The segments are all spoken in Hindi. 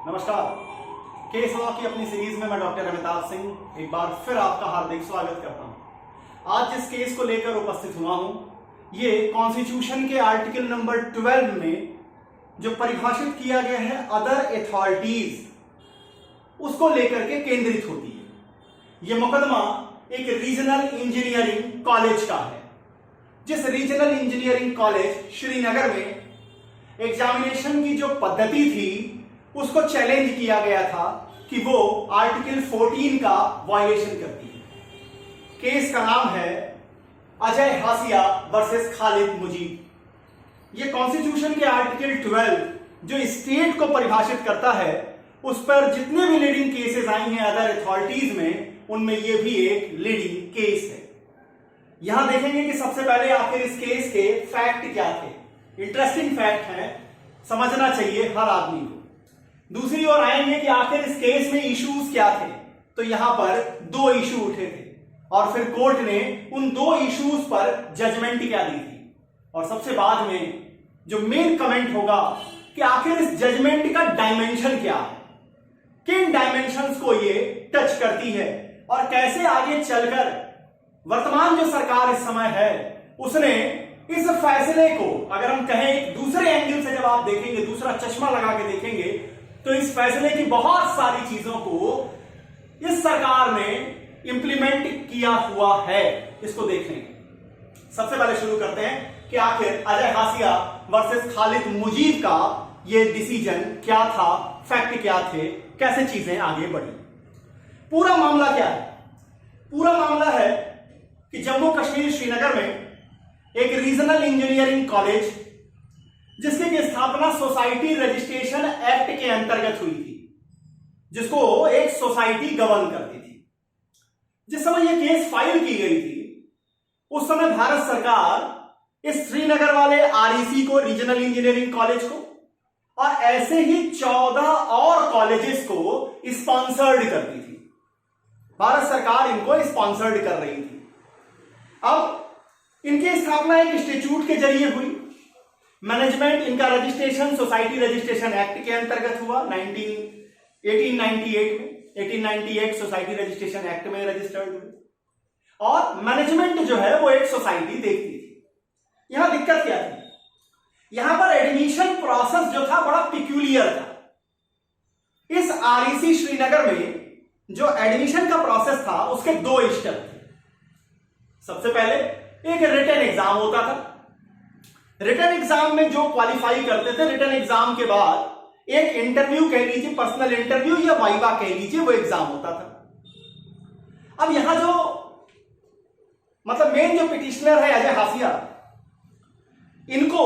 नमस्कार। केस लॉ की अपनी सीरीज में मैं डॉक्टर अमिताभ सिंह एक बार फिर आपका हार्दिक स्वागत करता हूं। आज जिस केस को लेकर उपस्थित हुआ हूं, ये कॉन्स्टिट्यूशन के आर्टिकल नंबर 12 में जो परिभाषित किया गया है अदर अथॉरिटीज, उसको लेकर के केंद्रित होती है। यह मुकदमा एक रीजनल इंजीनियरिंग कॉलेज का है, जिस रीजनल इंजीनियरिंग कॉलेज श्रीनगर में एग्जामिनेशन की जो पद्धति थी उसको चैलेंज किया गया था कि वो आर्टिकल 14 का वायलेशन करती है। केस का नाम है अजय हासिया वर्सेस खालिद मुजीब। ये कॉन्स्टिट्यूशन के आर्टिकल 12 जो स्टेट को परिभाषित करता है, उस पर जितने भी लीडिंग केसेस आई हैं अदर अथॉरिटीज में, उनमें ये भी एक लीडिंग केस है। यहां देखेंगे कि सबसे पहले आखिर इस केस के फैक्ट क्या थे। इंटरेस्टिंग फैक्ट है, समझना चाहिए हर आदमी को। दूसरी ओर आएंगे कि आखिर इस केस में इश्यूज क्या थे। तो यहां पर दो इशू उठे थे और फिर कोर्ट ने उन दो इश्यूज पर जजमेंट क्या दी थी। और सबसे बाद में जो मेन कमेंट होगा कि आखिर इस जजमेंट का डायमेंशन क्या है, किन डायमेंशंस को ये टच करती है और कैसे आगे चलकर वर्तमान जो सरकार इस समय है उसने इस फैसले को, अगर हम कहें एक दूसरे एंगल से जब आप देखेंगे, दूसरा चश्मा लगा के देखेंगे, तो इस फैसले की बहुत सारी चीजों को इस सरकार ने इंप्लीमेंट किया हुआ है। इसको देख लेंगे। सबसे पहले शुरू करते हैं कि आखिर अजय हासिया वर्सेस खालिद मुजीब का ये डिसीजन क्या था, फैक्ट क्या थे, कैसे चीजें आगे बढ़ी। पूरा मामला क्या है? पूरा मामला है कि जम्मू कश्मीर श्रीनगर में एक रीजनल इंजीनियरिंग कॉलेज, जिसकी की स्थापना सोसाइटी रजिस्ट्रेशन एक्ट के अंतर्गत हुई थी, जिसको एक सोसाइटी गवर्न करती थी। जिस समय यह केस फाइल की गई थी, उस समय भारत सरकार इस श्रीनगर वाले आरईसी को, रीजनल इंजीनियरिंग कॉलेज को, और ऐसे ही 14 और कॉलेजेस को स्पॉन्सर्ड करती थी। भारत सरकार इनको स्पॉन्सर्ड कर रही थी। अब इनकी स्थापना एक इंस्टीट्यूट के जरिए हुई। मैनेजमेंट इनका रजिस्ट्रेशन सोसाइटी रजिस्ट्रेशन एक्ट के अंतर्गत हुआ 1898 में। 1898 सोसाइटी रजिस्ट्रेशन एक्ट में रजिस्टर्ड हुई और मैनेजमेंट जो है वो एक सोसाइटी देखती थी। यहां दिक्कत क्या थी? यहां पर एडमिशन प्रोसेस जो था बड़ा पिक्यूलियर था। इस आरईसी श्रीनगर में जो एडमिशन का प्रोसेस था उसके दो स्टेप थे। सबसे पहले एक रिटन एग्जाम होता था। रिटन एग्जाम में जो क्वालिफाई करते थे, रिटन एग्जाम के बाद एक इंटरव्यू कह लीजिए, पर्सनल इंटरव्यू या वाइवा कह लीजिए, वो एग्जाम होता था। अब यहां जो मेन जो पिटिशनर है अजय हासिया, इनको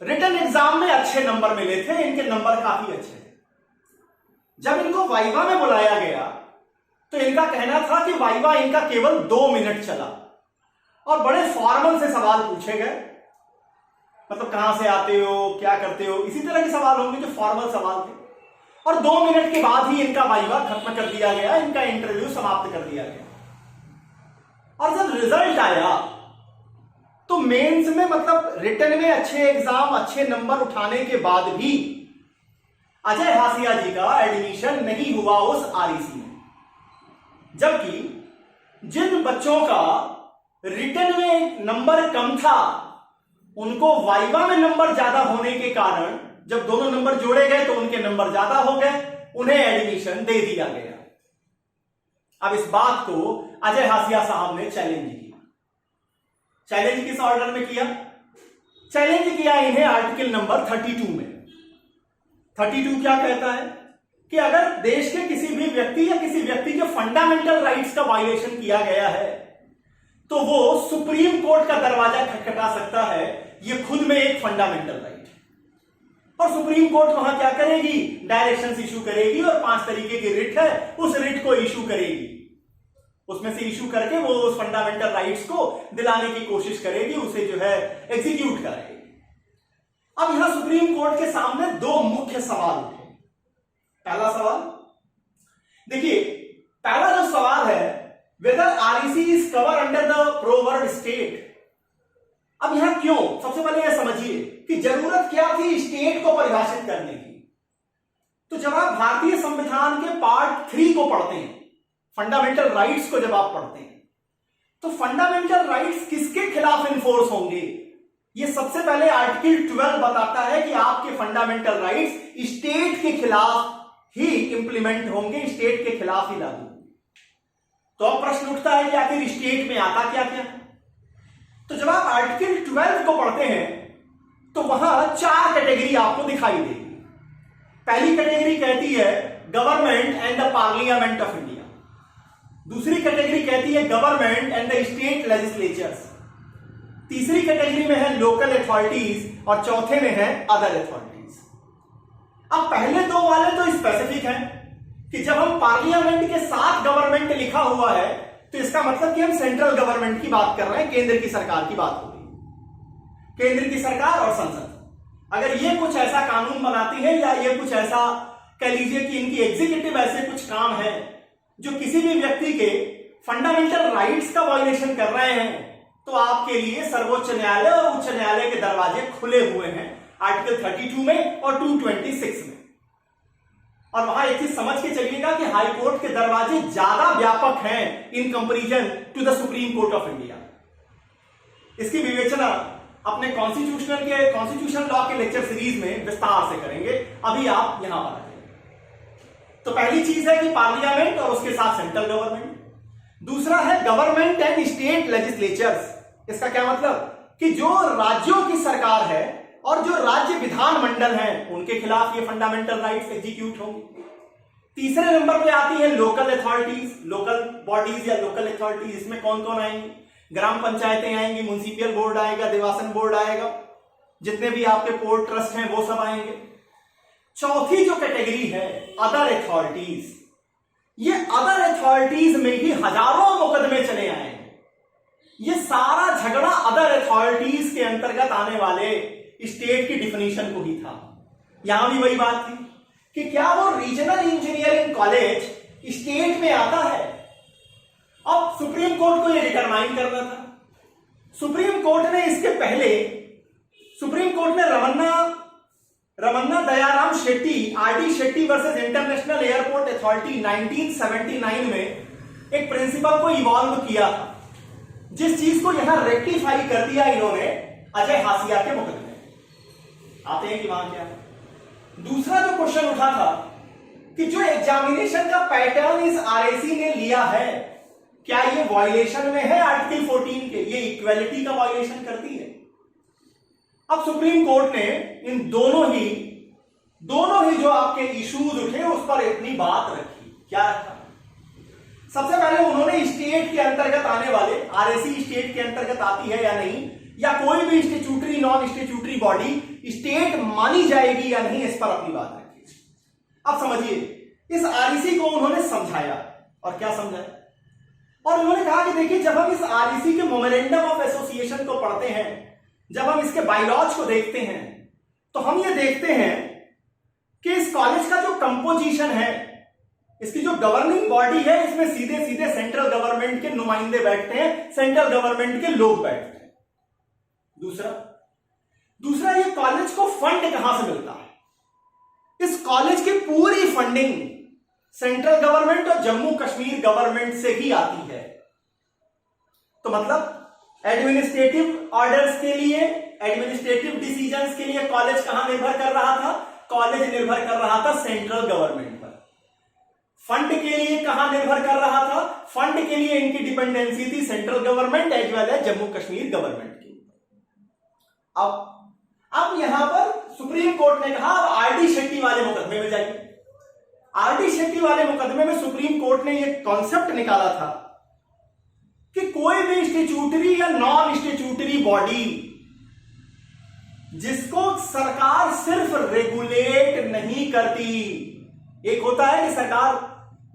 रिटन एग्जाम में अच्छे नंबर मिले थे, इनके नंबर काफी अच्छे थे। जब इनको वाइवा में बुलाया गया तो इनका कहना था कि वाइवा इनका केवल 2 मिनट चला और बड़े फॉर्मल से सवाल पूछे गए। कहां से आते हो, क्या करते हो, इसी तरह के सवाल होंगे जो फॉर्मल सवाल थे। और 2 मिनट के बाद ही इनका वाइवा खत्म कर दिया गया, इनका इंटरव्यू समाप्त कर दिया गया। और जब रिजल्ट आया तो मेंस में रिटन में अच्छे एग्जाम, अच्छे नंबर उठाने के बाद भी अजय हासिया जी का एडमिशन नहीं हुआ उस आरईसी में। जबकि जिन बच्चों का रिटन में नंबर कम था, उनको वाइवा में नंबर ज्यादा होने के कारण जब दोनों नंबर जोड़े गए तो उनके नंबर ज्यादा हो गए, उन्हें एडमिशन दे दिया गया। अब इस बात को अजय हासिया साहब ने चैलेंज किया। चैलेंज किस ऑर्डर में किया? चैलेंज किया इन्हें आर्टिकल नंबर 32 में। 32 क्या कहता है कि अगर देश के किसी भी व्यक्ति या किसी व्यक्ति के फंडामेंटल राइट्स का वायलेशन किया गया है तो वो सुप्रीम कोर्ट का दरवाजा खटखटा सकता है। ये खुद में एक फंडामेंटल राइट है और सुप्रीम कोर्ट वहां क्या करेगी? डायरेक्शंस इशू करेगी और 5 तरीके की रिट है, उस रिट को इशू करेगी। उसमें से इशू करके वो उस फंडामेंटल राइट्स को दिलाने की कोशिश करेगी, उसे जो है एग्जीक्यूट करेगी। अब यहां सुप्रीम कोर्ट के सामने दो मुख्य सवाल उठे। पहला सवाल देखिए, पहला जो सवाल है, whether REC is covered under the proverb state। अब यहां क्यों? सबसे पहले यह समझिए कि जरूरत क्या थी स्टेट को परिभाषित करने की। तो जब आप भारतीय संविधान के पार्ट 3 को पढ़ते हैं, फंडामेंटल राइट्स को जब आप पढ़ते हैं, तो फंडामेंटल राइट्स किसके खिलाफ इन्फोर्स होंगे? ये सबसे पहले आर्टिकल 12 बताता है कि आपके फंडामेंटल राइट्स स्टेट के खिलाफ ही इंप्लीमेंट होंगे, स्टेट के खिलाफ ही लागू होंगे। तो अब प्रश्न उठता है कि आखिर स्टेट में आता क्या क्या? तो जब आप आर्टिकल 12 को पढ़ते हैं तो वहां 4 कैटेगरी आपको दिखाई देगी। पहली कैटेगरी कहती है government and the parliament of India, दूसरी कैटेगरी कहती है government and the state legislatures, तीसरी कैटेगरी में है लोकल अथॉरिटीज और चौथे में है अदर अथॉरिटीज। अब पहले दो वाले तो स्पेसिफिक हैं कि जब हम पार्लियामेंट के साथ गवर्नमेंट लिखा हुआ है तो इसका मतलब कि हम सेंट्रल गवर्नमेंट की बात कर रहे हैं, केंद्र की सरकार की बात हो रही, केंद्र की सरकार और संसद। अगर ये कुछ ऐसा कानून बनाती है या ये कुछ ऐसा कह लीजिए कि इनकी एग्जीक्यूटिव ऐसे कुछ काम है जो किसी भी व्यक्ति के फंडामेंटल राइट्स का वायलेशन कर रहे हैं, तो आपके लिए सर्वोच्च न्यायालय और उच्च न्यायालय के दरवाजे खुले हुए हैं आर्टिकल 32 में और 226 में। और वहां एक चीज समझ के चलिएगा कि हाई कोर्ट के दरवाजे ज्यादा व्यापक हैं in comparison to the Supreme Court of India. इसकी विवेचना अपने कॉन्स्टिट्यूशन लॉ के लेक्चर सीरीज में विस्तार से करेंगे, अभी आप यहां पर आइए। तो पहली चीज है कि पार्लियामेंट और उसके साथ सेंट्रल गवर्नमेंट। दूसरा है गवर्नमेंट एंड स्टेट लेजिस्लेचर्स। इसका क्या मतलब कि जो राज्यों की सरकार है और जो राज्य विधानमंडल हैं उनके खिलाफ ये फंडामेंटल राइट्स एग्जीक्यूट होंगे। तीसरे नंबर पे आती है लोकल अथॉरिटीज, लोकल बॉडीज या लोकल अथॉरिटीज। इसमें कौन कौन आएंगी? ग्राम पंचायतें आएंगी, म्युनिसिपल बोर्ड आएगा, देवासन बोर्ड आएगा, जितने भी आपके पोर्ट ट्रस्ट हैं वो सब आएंगे। चौथी जो कैटेगरी है अदर अथॉरिटीज, ये अदर अथॉरिटीज में ही हजारों मुकदमे चले आए। ये सारा झगड़ा अदर अथॉरिटीज के अंतर्गत आने वाले स्टेट की डिफिनीशन को ही था। यहां भी वही बात थी कि क्या वो रीजनल इंजीनियरिंग कॉलेज स्टेट में आता है? अब सुप्रीम कोर्ट को यह डिटरमाइन करना था। सुप्रीम कोर्ट ने इसके पहले Ramanna Dayaram Shetty, RD Shetty versus International Airport Authority 1979 में एक प्रिंसिपल को इवॉल्व किया था, जिस चीज को यहां रेक्टिफाई कर दिया इन्होंने अजय हासिया के मुकदमे। आते हैं कि वहां क्या है। दूसरा जो क्वेश्चन उठा था कि जो एग्जामिनेशन का पैटर्न इस आरएसी ने लिया है, क्या ये वायलेशन में है आर्टिकल 14 के? ये इक्वेलिटी का वायलेशन करती है। अब सुप्रीम कोर्ट ने इन दोनों ही जो आपके इश्यूज उठे उस पर इतनी बात रखी। क्या रखा? सबसे पहले उन्होंने स्टेट के अंतर्गत आने वाले, आरएसी स्टेट के अंतर्गत आती है या नहीं, या कोई भी statutory non statutory body state मानी जाएगी या नहीं, इस पर अपनी बात रखी। अब समझिए, इस आरईसी को उन्होंने समझाया। और क्या समझाया? और उन्होंने कहा कि देखिए, जब हम इस आरईसी के मेमोरेंडम ऑफ एसोसिएशन को पढ़ते हैं, जब हम इसके बायलॉज को देखते हैं, तो हम ये देखते हैं कि इस कॉलेज का जो कंपोजिशन है, इसकी जो गवर्निंग बॉडी है, इसमें सीधे सीधे सेंट्रल गवर्नमेंट के नुमाइंदे बैठते हैं, सेंट्रल गवर्नमेंट के लोग बैठते हैं। दूसरा ये कॉलेज को फंड कहां से मिलता है? इस कॉलेज की पूरी फंडिंग सेंट्रल गवर्नमेंट और जम्मू कश्मीर गवर्नमेंट से ही आती है। तो मतलब एडमिनिस्ट्रेटिव ऑर्डर्स के लिए, एडमिनिस्ट्रेटिव डिसीजंस के लिए कॉलेज कहां निर्भर कर रहा था? कॉलेज निर्भर कर रहा था सेंट्रल गवर्नमेंट पर। फंड के लिए कहां निर्भर कर रहा था? फंड के लिए इनकी डिपेंडेंसी थी central government as well as Jammu Kashmir government की। अब यहां पर सुप्रीम कोर्ट ने कहा अब आरडी शेट्टी वाले मुकदमे में जाइए। आरडी शेट्टी वाले मुकदमे में सुप्रीम कोर्ट ने यह कॉन्सेप्ट निकाला था कि कोई भी स्टैट्यूटरी या नॉन स्टैट्यूटरी बॉडी जिसको सरकार सिर्फ रेगुलेट नहीं करती, एक होता है कि सरकार,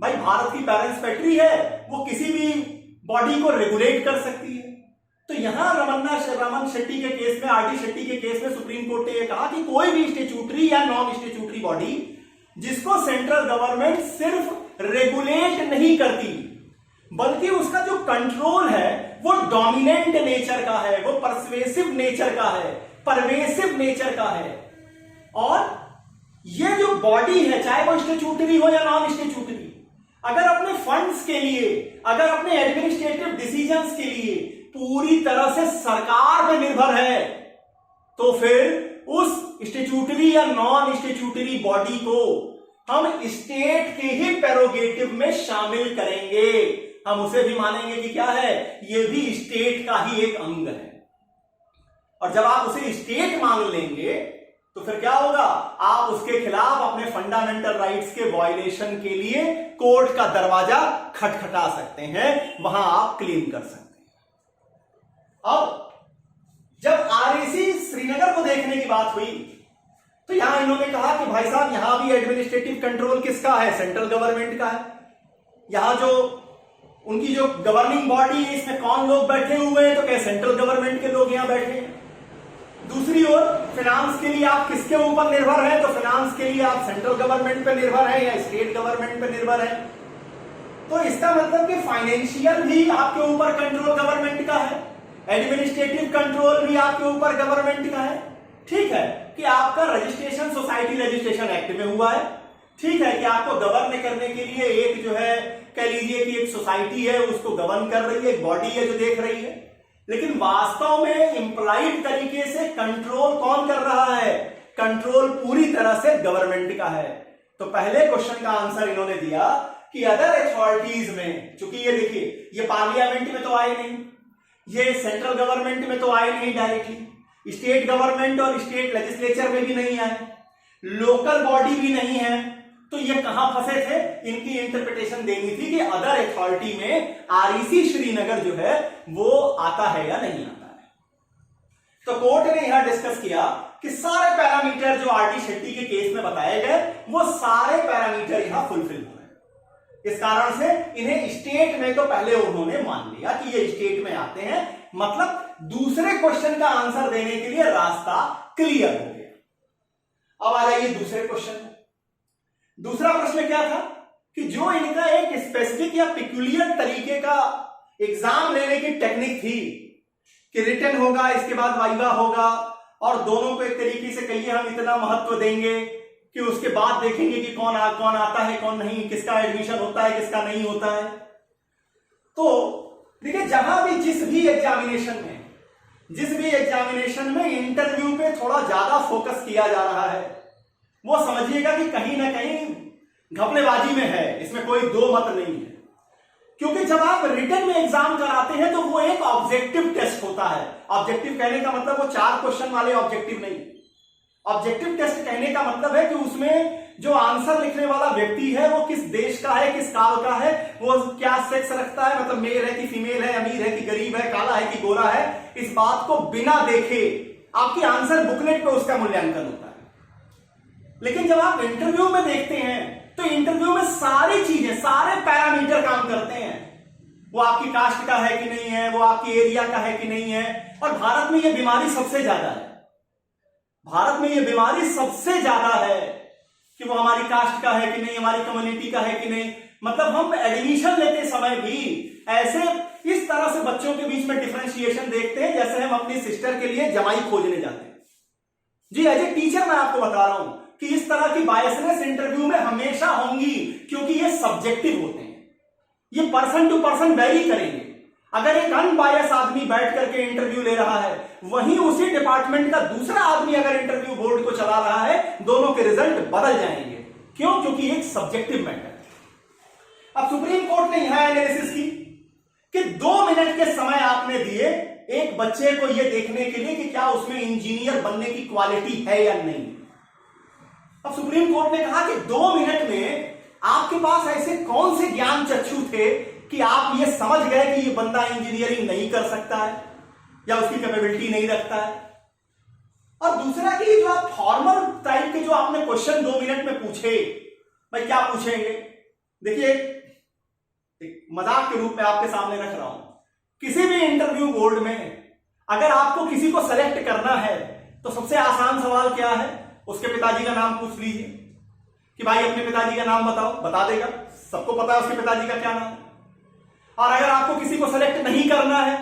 भाई भारत की पैरेंट्स है, वो किसी भी बॉडी को रेगुलेट कर सकती है। तो यहां रमन शेट्टी के केस में, आरडी शेट्टी के केस में सुप्रीम कोर्ट ने यह कहा कि कोई भी स्टैट्यूटरी या नॉन स्टैट्यूटरी बॉडी जिसको सेंट्रल गवर्नमेंट सिर्फ रेगुलेट नहीं करती, बल्कि उसका जो कंट्रोल है वो डोमिनेंट नेचर का है, वो परवेसिव नेचर का है, और ये जो बॉडी है, चाहे वो स्टैट्यूटरी हो या नॉन स्टैट्यूटरी, अगर अपने फंड्स के लिए, अगर अपने एडमिनिस्ट्रेटिव डिसीजंस के लिए पूरी तरह से सरकार पे निर्भर है, तो फिर उस स्टैट्यूटरी या नॉन स्टैट्यूटरी बॉडी को हम स्टेट के ही प्रेरोगेटिव में शामिल करेंगे। हम उसे भी मानेंगे कि क्या है, ये भी स्टेट का ही एक अंग है। और जब आप उसे स्टेट मान लेंगे तो फिर क्या होगा, आप उसके खिलाफ अपने फंडामेंटल राइट्स के वायलेशन के लिए कोर्ट का दरवाजा खटखटा सकते हैं, वहां आप क्लेम कर सकते हैं। अब जब आरईसी श्रीनगर को देखने की बात हुई तो यहां इन्होंने कहा कि भाई साहब यहां भी एडमिनिस्ट्रेटिव कंट्रोल किसका है, सेंट्रल गवर्नमेंट का है। यहां जो उनकी जो गवर्निंग बॉडी है, इसमें कौन लोग बैठे हुए हैं, तो क्या सेंट्रल गवर्नमेंट के लोग यहां बैठे हैं। दूसरी ओर फाइनेंस के लिए आप किसके ऊपर निर्भर हैं, तो फाइनेंस के लिए आप सेंट्रल गवर्नमेंट पे निर्भर हैं या स्टेट गवर्नमेंट पे निर्भर हैं। तो इसका मतलब कि फाइनेंशियल भी आपके ऊपर कंट्रोल गवर्नमेंट का है, एडमिनिस्ट्रेटिव कंट्रोल भी आपके ऊपर गवर्नमेंट का है। ठीक है कि आपका रजिस्ट्रेशन सोसाइटी रजिस्ट्रेशन एक्ट में हुआ है, ठीक है कि आपको गवर्न करने के लिए एक जो है, कह लीजिए कि एक सोसाइटी है उसको गवर्न कर रही है, एक बॉडी है जो देख रही है, लेकिन वास्तव में इंप्लाइड तरीके से कंट्रोल कौन कर रहा है, कंट्रोल पूरी तरह से गवर्नमेंट का है। तो पहले क्वेश्चन का आंसर इन्होंने दिया कि अदर अथॉरिटीज में, चूंकि ये देखिए ये पार्लियामेंट में तो आए नहीं, ये सेंट्रल गवर्नमेंट में तो आए नहीं डायरेक्टली, स्टेट गवर्नमेंट और स्टेट लेजिस्लेचर में भी नहीं आए, लोकल बॉडी भी नहीं है, तो ये कहां फंसे थे, इनकी इंटरप्रिटेशन देनी थी कि अदर अथॉरिटी में आरईसी श्रीनगर जो है वो आता है या नहीं आता है। तो कोर्ट ने यहां डिस्कस किया कि सारे पैरामीटर जो आरटी शेट्टी के केस में बताए गए वो सारे पैरामीटर यहां फुलफिल हुए। इस कारण से इन्हें स्टेट में तो पहले उन्होंने मान लिया कि ये स्टेट में आते हैं, मतलब दूसरे क्वेश्चन का आंसर देने के लिए रास्ता क्लियर हो गया। अब आ जाइए दूसरे क्वेश्चन। दूसरा प्रश्न क्या था कि जो इनका एक स्पेसिफिक या पिक्यूलियर तरीके का एग्जाम लेने की टेक्निक थी कि रिटन होगा, इसके बाद वाइवा होगा, और दोनों को एक तरीके से कहिए हम इतना महत्व देंगे कि उसके बाद देखेंगे कि कौन आता है कौन नहीं, किसका एडमिशन होता है किसका नहीं होता है। तो देखिए जहां भी जिस भी एग्जामिनेशन में इंटरव्यू पे थोड़ा ज्यादा फोकस किया जा रहा है, वो समझिएगा कि कहीं ना कहीं घपलेबाजी में है, इसमें कोई दो मत नहीं है। क्योंकि जब आप रिटन में एग्जाम कराते हैं तो वो एक ऑब्जेक्टिव टेस्ट होता है। ऑब्जेक्टिव कहने का मतलब वो 4 क्वेश्चन वाले ऑब्जेक्टिव नहीं, ऑब्जेक्टिव टेस्ट कहने का मतलब है कि उसमें जो आंसर लिखने वाला व्यक्ति है वो किस देश का है, किस काल का है, वो क्या सेक्स रखता है, मतलब मेल है कि फीमेल है, अमीर है कि गरीब है, काला है कि गोरा है, इस बात को बिना देखे आपकी आंसर बुकलेट पे उसका मूल्यांकन होता है। लेकिन जब आप इंटरव्यू में देखते हैं तो इंटरव्यू में सारी चीजें, सारे पैरामीटर काम करते हैं। वो आपकी कास्ट का है कि नहीं है, वो आपकी एरिया का है कि नहीं है। और भारत में ये बीमारी सबसे ज्यादा है, भारत में ये बीमारी सबसे ज्यादा है कि वो हमारी कास्ट का है कि नहीं, हमारी कम्युनिटी का है कि नहीं। मतलब हम एडमिशन लेते समय भी ऐसे इस तरह से बच्चों के बीच में डिफरेंशिएशन देखते हैं जैसे हम अपनी सिस्टर के लिए जमाई खोजने जाते हैं। जी एज ए टीचर मैं आपको बता रहा हूं कि इस तरह की बायसनेस इंटरव्यू में हमेशा होंगी, क्योंकि ये सब्जेक्टिव होते हैं, ये पर्सन टू पर्सन वेरी करेंगे। अगर एक अनबायस आदमी बैठ करके इंटरव्यू ले रहा है, वहीं उसी डिपार्टमेंट का दूसरा आदमी अगर इंटरव्यू बोर्ड को चला रहा है, दोनों के रिजल्ट बदल जाएंगे। क्यों? क्योंकि एक सब्जेक्टिव मैटर है। अब सुप्रीम कोर्ट ने यहां एनालिसिस की कि 2 मिनट के समय आपने दिए एक बच्चे को यह देखने के लिए कि क्या उसमें इंजीनियर बनने की क्वालिटी है या नहीं। अब सुप्रीम कोर्ट ने कहा कि 2 मिनट में आपके पास ऐसे कौन से ज्ञान चक्षु थे कि आप ये समझ गए कि ये बंदा इंजीनियरिंग नहीं कर सकता है या उसकी कैपेबिलिटी नहीं रखता है। और दूसरा कि जो आप फॉर्मल टाइप के जो आपने क्वेश्चन 2 मिनट में पूछे, भाई क्या पूछेंगे। देखिए एक मजाक के रूप में आपके सामने रख रहा हूं, किसी भी इंटरव्यू बोर्ड में अगर आपको किसी को सेलेक्ट करना है तो सबसे आसान सवाल क्या है, उसके पिताजी का नाम पूछ लीजिए कि भाई अपने पिताजी का नाम बताओ, बता देगा, सबको पता है उसके पिताजी का क्या नाम है। और अगर आपको किसी को सेलेक्ट नहीं करना है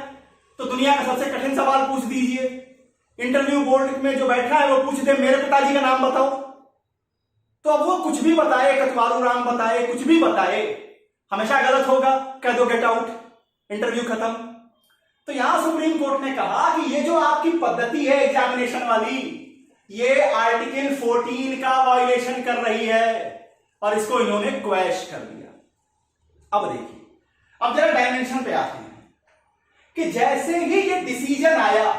तो दुनिया का सबसे कठिन सवाल पूछ दीजिए, इंटरव्यू बोर्ड में जो बैठा है वो पूछ दे मेरे पिताजी का नाम बताओ, तो अब वो कुछ भी बताए, कतवारू राम बताए, कुछ भी बताए, हमेशा गलत होगा, कह दो गेट आउट, इंटरव्यू खत्म। तो यहां सुप्रीम कोर्ट ने कहा कि ये जो आपकी पद्धति है एग्जामिनेशन वाली, ये आर्टिकल 14 का वायलेशन कर रही है और इसको इन्होंने क्वैश कर दिया। अब देखिए, अब जरा डायमेंशन पे आते हैं कि जैसे ही ये डिसीजन आया,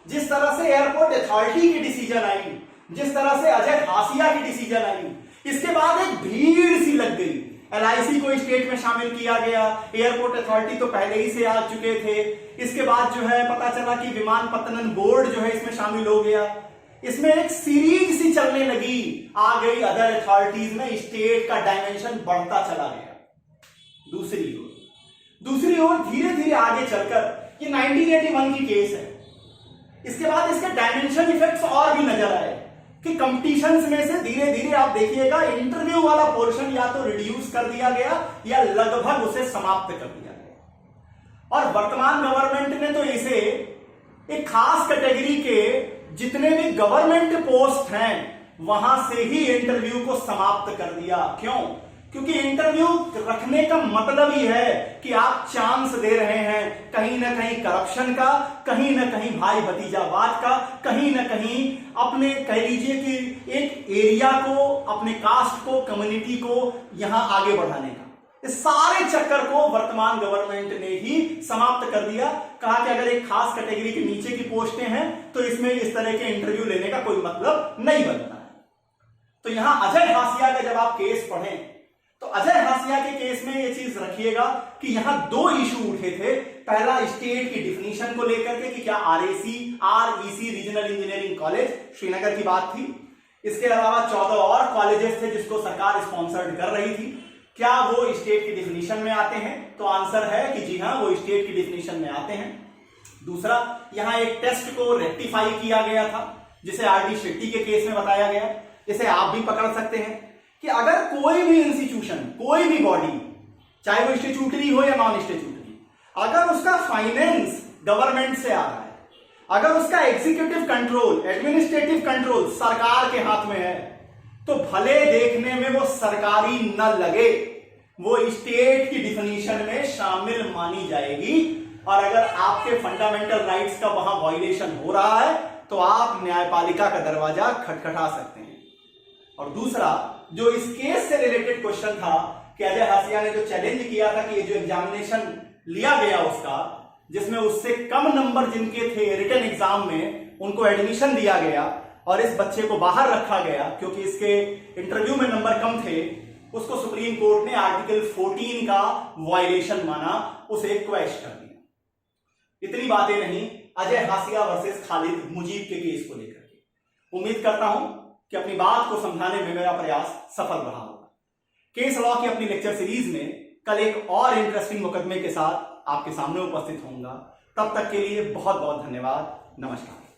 जिस तरह से एयरपोर्ट अथॉरिटी की डिसीजन आई, जिस तरह से अजय हासिया की डिसीजन आई, इसके बाद एक भीड़ सी लग गई। एलआईसी को स्टेट में शामिल किया गया, एयरपोर्ट अथॉरिटी तो पहले ही से आ चुके थे। इसके बाद जो है पता चला कि विमानपत्तन बोर्ड जो है इसमें शामिल हो गया। इसमें एक सीरीज सी चलने लगी, आ गई अदर अथॉरिटीज में, स्टेट का डायमेंशन बढ़ता चला गया। दूसरी ओर धीरे धीरे आगे चलकर ये 1981 की केस है। इसके बाद इसके डायमेंशन इफेक्ट्स और भी नजर आए कि कंपटीशंस में से धीरे धीरे आप देखिएगा इंटरव्यू वाला पोर्शन या तो रिड्यूस कर दिया गया या लगभग उसे समाप्त कर दिया गया। और वर्तमान गवर्नमेंट ने तो इसे एक खास कैटेगरी के जितने भी गवर्नमेंट पोस्ट हैं वहां से ही इंटरव्यू को समाप्त कर दिया। क्यों? क्योंकि इंटरव्यू रखने का मतलब ही है कि आप चांस दे रहे हैं कहीं ना कहीं करप्शन का, कहीं ना कहीं भाई भतीजावाद का, कहीं ना कहीं अपने कह लीजिए कि एक एरिया को, अपने कास्ट को, कम्युनिटी को यहां आगे बढ़ाने का। इस सारे चक्कर को वर्तमान गवर्नमेंट ने ही समाप्त कर दिया। कहा कि अगर एक खास कैटेगरी के नीचे की पोस्टें हैं तो इसमें इस तरह के इंटरव्यू लेने का कोई मतलब नहीं बनता है। तो यहां अजय हासिया का जब आप केस पढ़ें तो अजय हासिया के केस में यह चीज रखिएगा कि यहां दो इशू उठे थे। पहला स्टेट की डिफिनीशन को लेकर के कि क्या REC regional engineering college Srinagar की बात थी। इसके अलावा 14 और कॉलेजेस थे जिसको सरकार स्पॉन्सर्ड कर रही थी, क्या वो स्टेट की डिफिनीशन में आते हैं? तो आंसर है कि जी हां, वो स्टेट की डिफिनीशन में आते हैं। दूसरा, यहां एक टेस्ट को रेक्टिफाई किया गया था जिसे आरडी शेट्टी के केस में बताया गया। इसे आप भी पकड़ सकते हैं कि अगर कोई भी इंस्टीट्यूशन, कोई भी बॉडी, चाहे वो स्टैट्यूटरी हो या नॉन स्टैट्यूटरी, अगर उसका फाइनेंस गवर्नमेंट से आ रहा है, अगर उसका एग्जीक्यूटिव कंट्रोल, एडमिनिस्ट्रेटिव कंट्रोल सरकार के हाथ में है, तो भले देखने में वो सरकारी न लगे, वो स्टेट की डिफिनीशन में शामिल मानी जाएगी। और अगर आपके फंडामेंटल राइट्स का वहां वायलेशन हो रहा है तो आप न्यायपालिका का दरवाजा खटखटा सकते हैं। और दूसरा, जो इस केस से रिलेटेड क्वेश्चन था कि अजय हासिया ने जो चैलेंज किया था कि ये जो एग्जामिनेशन लिया गया उसका, जिसमें उससे कम नंबर जिनके थे रिटन एग्जाम में, उनको एडमिशन दिया गया और इस बच्चे को बाहर रखा गया क्योंकि इसके इंटरव्यू में नंबर कम थे, उसको सुप्रीम कोर्ट ने आर्टिकल 14 का वायलेशन माना, उसे क्वैश कर दिया। इतनी बातें नहीं अजय हासिया वर्सेस खालिद मुजीब के केस को लेकर के। उम्मीद करता हूं कि अपनी बात को समझाने में मेरा प्रयास सफल रहा होगा। केस लॉ की अपनी लेक्चर सीरीज में कल एक और इंटरेस्टिंग मुकदमे के साथ आपके सामने उपस्थित होऊंगा। तब तक के लिए बहुत बहुत धन्यवाद। नमस्कार।